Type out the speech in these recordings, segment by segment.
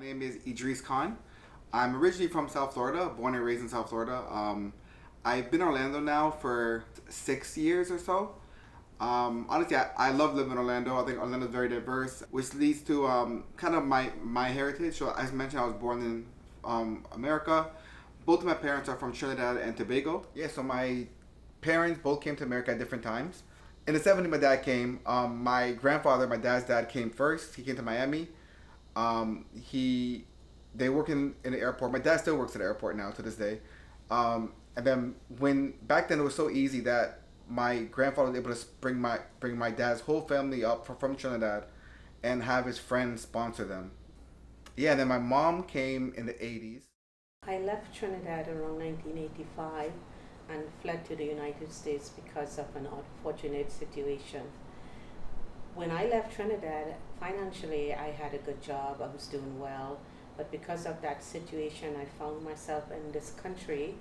name is Idrees Khan. I'm originally from South Florida, born and raised in South Florida. I've been in Orlando now for 6 years or so. Honestly, I love living in Orlando. I think Orlando is very diverse, which leads to kind of my heritage. So as mentioned, I was born in America. Both of my parents are from Trinidad and Tobago. Yeah, so my parents both came to America at different times. In the 70s, my dad came. My grandfather, my dad's dad, came first. He came to Miami. They work in the airport. My dad still works at the airport now to this day. And then back then it was so easy that my grandfather was able to bring my dad's whole family up from Trinidad and have his friends sponsor them. Yeah, and then my mom came in the 80s. I left Trinidad around 1985 and fled to the United States because of an unfortunate situation. When I left Trinidad, financially I had a good job, I was doing well, but because of that situation I found myself in this country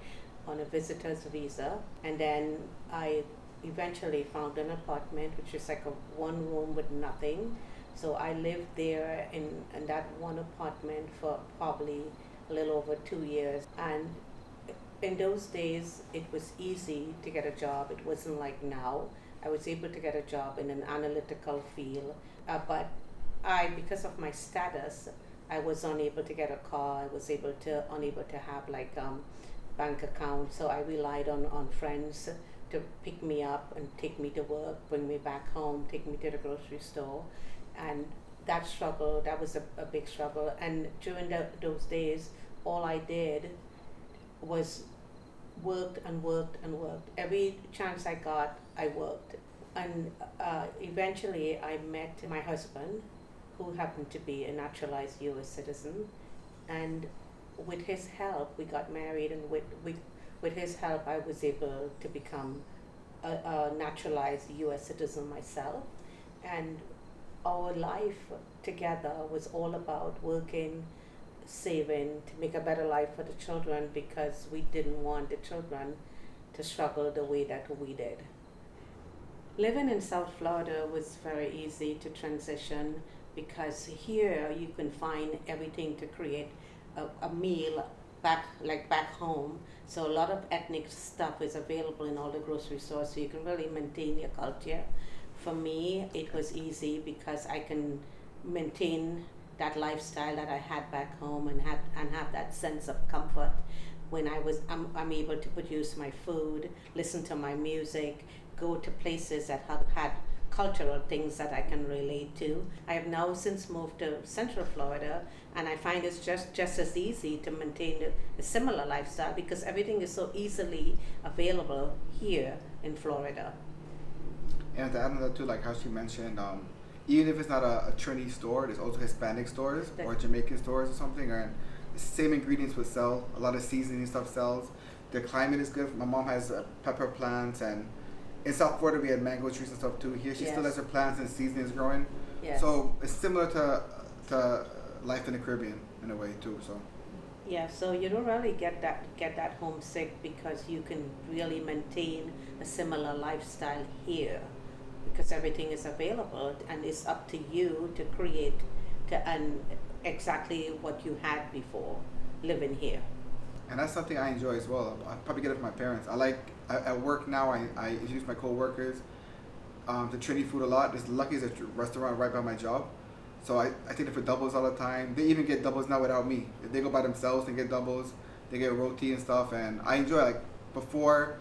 on a visitor's visa, and then I eventually found an apartment which is like a one room with nothing. So I lived there in that one apartment for probably a little over 2 years, and in those days it was easy to get a job. It wasn't like now. I was able to get a job in an analytical field, but because of my status, I was unable to get a car. I was unable to have bank account. So I relied on friends to pick me up and take me to work, bring me back home, take me to the grocery store, and that was a big struggle. And during those days, all I did was worked and worked and worked. Every chance I got, I worked. And eventually I met my husband, who happened to be a naturalized US citizen. And with his help, we got married, and with his help, I was able to become a naturalized US citizen myself. And our life together was all about working, saving to make a better life for the children, because we didn't want the children to struggle the way that we did. Living in South Florida was very easy to transition, because here you can find everything to create a meal back home. So a lot of ethnic stuff is available in all the grocery stores, so you can really maintain your culture. For me, it was easy because I can maintain that lifestyle that I had back home and have that sense of comfort when I'm able to produce my food, listen to my music, go to places that have had cultural things that I can relate to. I have now since moved to Central Florida, and I find it's just as easy to maintain a similar lifestyle because everything is so easily available here in Florida. And to add on that too, like how she mentioned, even if it's not a Trini store, there's also Hispanic stores or Jamaican stores or something, and the same ingredients would sell. A lot of seasoning stuff sells. The climate is good. My mom has pepper plants, and in South Florida we had mango trees and stuff too. Here she still has her plants and seasonings growing. Yes. So it's similar to life in the Caribbean in a way too. So. Yeah, so you don't really get that homesick because you can really maintain a similar lifestyle here, because everything is available and it's up to you to create exactly what you had before living here. And that's something I enjoy as well. I probably get it from my parents. At work now, I introduce my co-workers to Trini food a lot. There's Lucky's a restaurant right by my job. So I take them for doubles all the time. They even get doubles now without me. If they go by themselves and get doubles, they get roti and stuff. And I enjoy before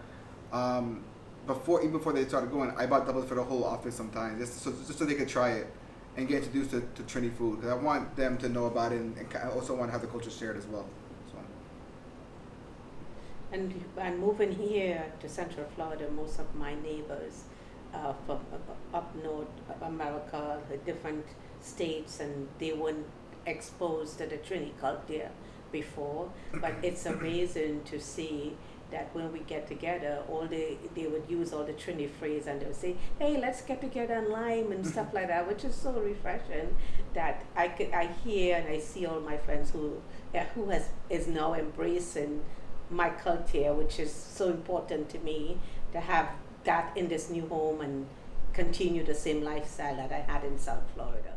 they started going, I bought doubles for the whole office sometimes, just so they could try it and get introduced to Trini food, because I want them to know about it, and I also want to have the culture shared as well. So. And moving here to Central Florida, most of my neighbors from up north America, the different states, and they weren't exposed to the Trini culture before, but it's amazing to see that when we get together, they would use all the Trini phrase, and they would say, "Hey, let's get together and lime," and stuff like that, which is so refreshing that I hear and I see all my friends who is now embracing my culture, which is so important to me to have that in this new home and continue the same lifestyle that I had in South Florida.